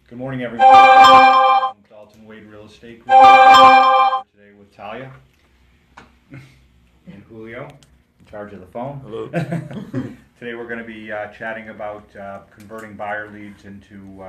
Good morning, everyone. I'm Dalton Wade Real Estate Group. Today with Talia and Julio, in charge of the phone. Hello. Today we're going to be chatting about converting buyer leads into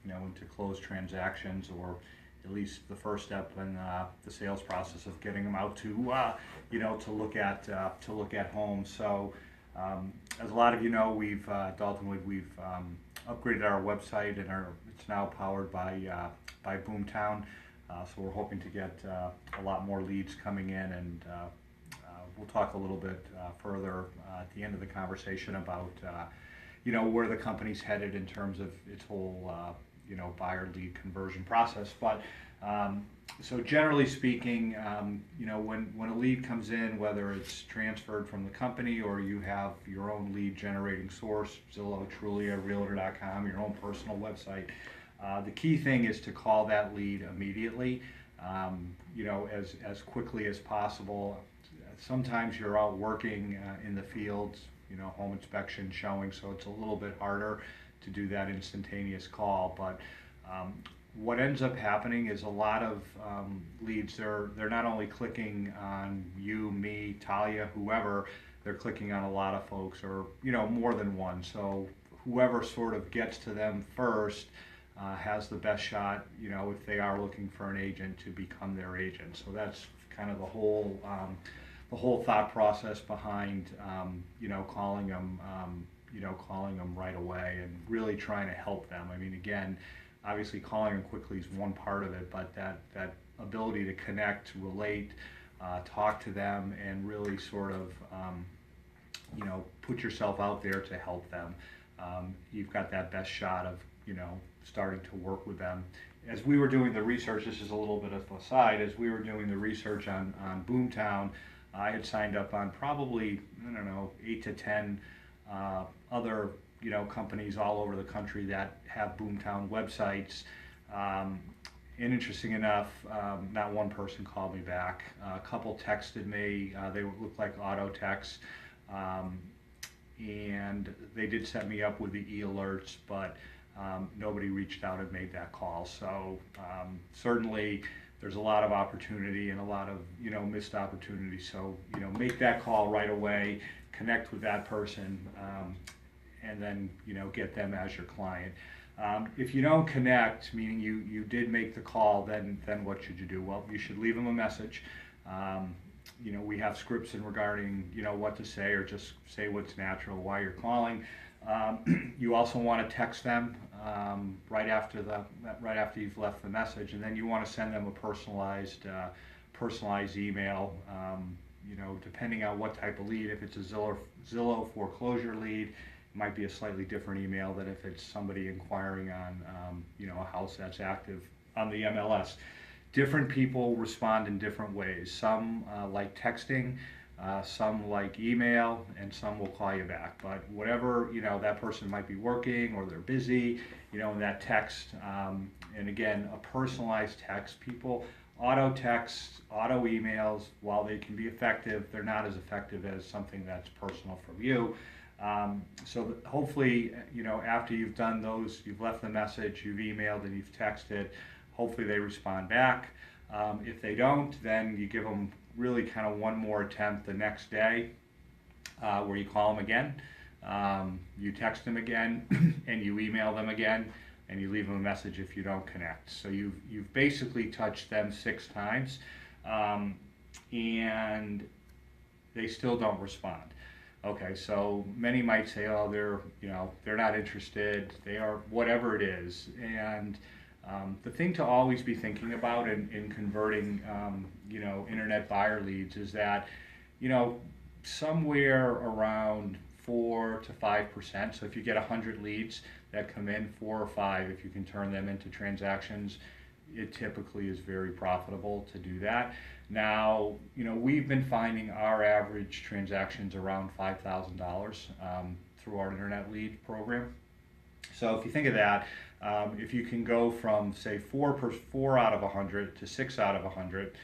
into closed transactions, or at least the first step in the sales process of getting them out to to look at homes. So as a lot of you know, we've upgraded our website, and it's now powered by Boomtown. So we're hoping to get a lot more leads coming in, and we'll talk a little bit further at the end of the conversation about where the company's headed in terms of its whole buyer lead conversion process. But so generally speaking, when a lead comes in, whether it's transferred from the company or you have your own lead generating source, Zillow, Trulia, Realtor.com, your own personal website, the key thing is to call that lead immediately, as quickly as possible. Sometimes you're out working in the fields, home inspection, showing, so it's a little bit harder to do that instantaneous call. But what ends up happening is a lot of leads, they're not only clicking on you, me, Talia, whoever, they're clicking on a lot of folks, or more than one. So whoever sort of gets to them first has the best shot, if they are looking for an agent, to become their agent. So that's kind of the whole thought process behind calling them right away and really trying to help them. I mean, again, obviously calling them quickly is one part of it, but that ability to connect, relate, talk to them, and really sort of put yourself out there to help them, you've got that best shot of starting to work with them. As we were doing the research, this is a little bit of an aside, as we were doing the research on Boomtown, I had signed up on probably, 8 to 10 other companies all over the country that have Boomtown websites. And interesting enough, not one person called me back. A couple texted me. They looked like auto texts, and they did set me up with the e-alerts, but nobody reached out and made that call. So certainly there's a lot of opportunity and a lot of missed opportunity. So make that call right away, connect with that person, and then get them as your client. If you don't connect, meaning you did make the call, then what should you do? Well, you should leave them a message. We have scripts in regarding what to say, or just say what's natural, why you're calling. You also want to text them right after you've left the message, and then you want to send them a personalized email. Depending on what type of lead. If it's a Zillow foreclosure lead, it might be a slightly different email than if it's somebody inquiring on a house that's active on the MLS. Different people respond in different ways. Some like texting, some like email, and some will call you back. But whatever, that person might be working or they're busy, in that text, and again, a personalized text. People, auto texts, auto emails, while they can be effective, they're not as effective as something that's personal from you. So hopefully, after you've done those, you've left the message, you've emailed, and you've texted, hopefully they respond back. If they don't, then you give them really kind of one more attempt the next day, where you call them again, you text them again, and you email them again, and you leave them a message if you don't connect. So you've basically touched them 6 times, and they still don't respond. Okay, so many might say, oh, they're not interested, they are, whatever it is. And the thing to always be thinking about in converting internet buyer leads is that somewhere around 4 to 5%. So if you get 100 leads that come in, 4 or 5, if you can turn them into transactions, it typically is very profitable to do that. Now, we've been finding our average transactions around $5,000 through our internet lead program. So if you think of that, if you can go from, say, 4 out of 100 to 6 out of 100,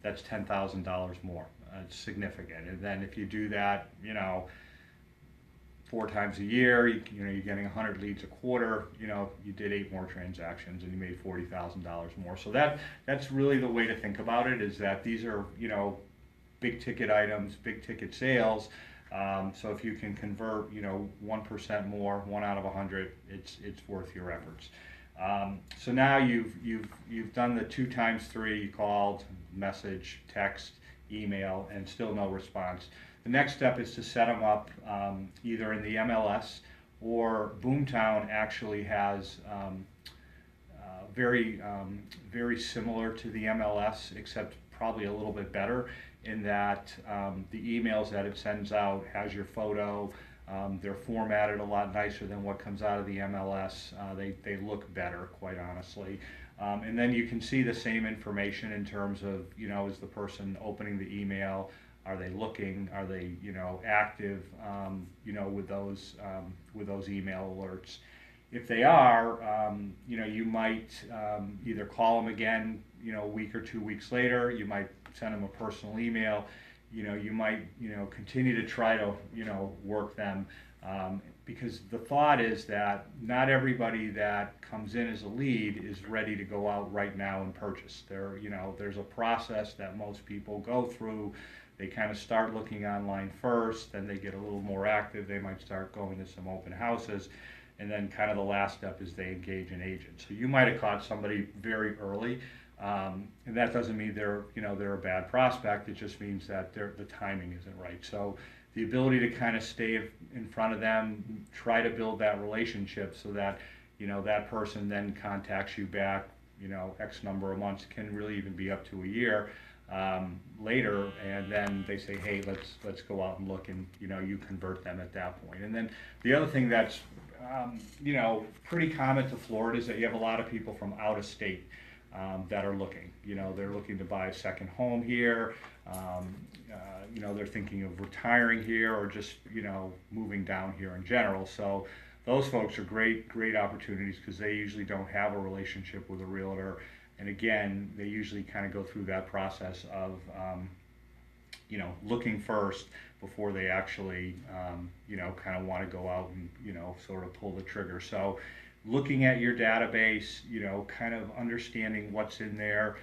that's $10,000 more. It's significant. And then if you do that, 4 times a year, you know, you're getting 100 leads a quarter, you know, you did 8 more transactions and you made $40,000 more. So that's really the way to think about it, is that these are, you know, big ticket items, big ticket sales. So if you can convert, you know, 1% more, 1 out of 100, it's worth your efforts. So now you've done the 2 times 3, you called, message, text, email, and still no response. The next step is to set them up either in the MLS, or Boomtown actually has very similar to the MLS, except probably a little bit better in that the emails that it sends out has your photo. They're formatted a lot nicer than what comes out of the MLS. They look better, quite honestly. And then you can see the same information in terms of, you know, is the person opening the email? Are they looking? Are they, you know, active, you know, with those email alerts? If they are, you know, you might either call them again, you know, a week or 2 weeks later. You might send them a personal email. You know, you might, you know, continue to try to, you know, work them, because the thought is that not everybody that comes in as a lead is ready to go out right now and purchase. You know, there's a process that most people go through. They kind of start looking online first, then they get a little more active. They might start going to some open houses, and then kind of the last step is they engage an agent. So you might have caught somebody very early. And that doesn't mean they're a bad prospect. It just means that the timing isn't right. So the ability to kind of stay in front of them, try to build that relationship so that, you know, that person then contacts you back, you know, X number of months, can really even be up to a year later, and then they say, hey, let's go out and look, and, you know, you convert them at that point. And then the other thing that's you know, pretty common to Florida is that you have a lot of people from out of state that are looking. You know, they're looking to buy a second home here. You know, they're thinking of retiring here, or just, you know, moving down here in general. So those folks are great opportunities, because they usually don't have a relationship with a realtor. And again, they usually kind of go through that process of, you know, looking first before they actually, you know, kind of want to go out and, you know, sort of pull the trigger. So looking at your database, you know, kind of understanding what's in there,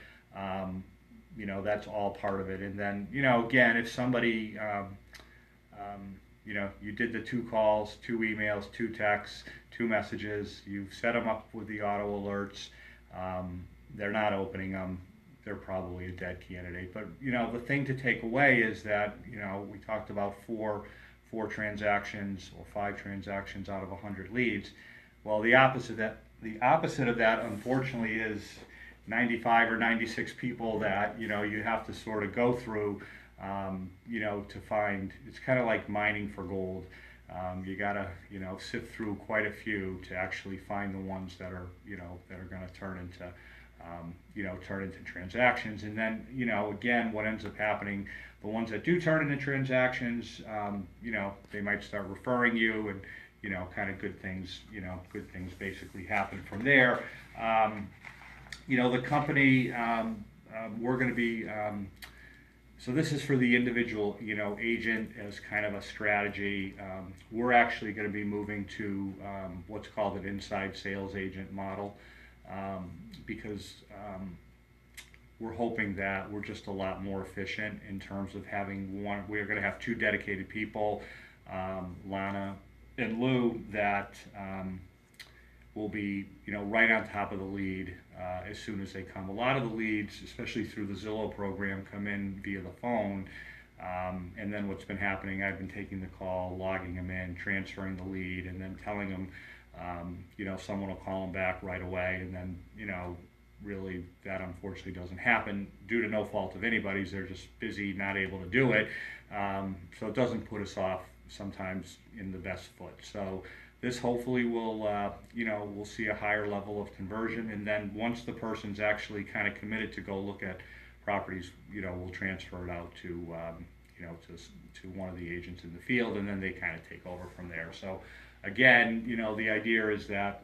you know, that's all part of it. And then, you know, again, if somebody, you know, you did the 2 calls, 2 emails, 2 texts, 2 messages, you've set them up with the auto alerts, they're not opening them, they're probably a dead candidate. But, you know, the thing to take away is that, you know, we talked about 4 transactions or 5 transactions out of 100 leads. Well, the opposite of that, unfortunately, is 95 or 96 people that, you know, you have to sort of go through, you know, to find. It's kind of like mining for gold. You gotta, you know, sift through quite a few to actually find the ones that are, you know, that are going to turn into, you know, turn into transactions. And then, you know, again, what ends up happening, the ones that do turn into transactions, you know, they might start referring you, and, you know, kind of good things basically happen from there. You know, the company, we're going to be, so this is for the individual, you know, agent as kind of a strategy. We're actually going to be moving to what's called an inside sales agent model, because we're hoping that we're just a lot more efficient in terms of having we're going to have 2 dedicated people, Lana and Lou, that will be, you know, right on top of the lead as soon as they come. A lot of the leads, especially through the Zillow program, come in via the phone, and then what's been happening, I've been taking the call, logging them in, transferring the lead, and then telling them, you know, someone will call them back right away, and then, you know, really that unfortunately doesn't happen due to no fault of anybody's. They're just busy, not able to do it, so it doesn't put us off sometimes in the best foot. So this hopefully will, you know, we'll see a higher level of conversion, and then once the person's actually kind of committed to go look at properties, you know, we'll transfer it out to, you know, to one of the agents in the field, and then they kind of take over from there. So again, you know, the idea is that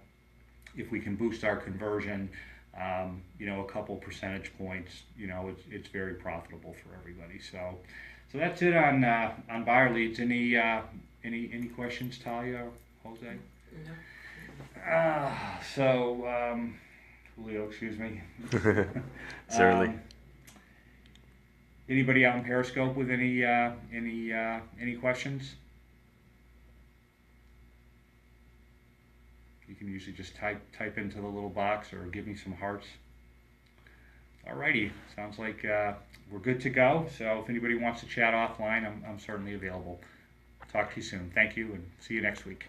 if we can boost our conversion, you know, a couple percentage points, you know, it's very profitable for everybody. So that's it on buyer leads. Any questions, Talia or Jose? No. Julio, excuse me. Certainly. Anybody out in Periscope with any questions? You can usually just type into the little box or give me some hearts. Alrighty, sounds like we're good to go. So if anybody wants to chat offline, I'm certainly available. Talk to you soon. Thank you, and see you next week.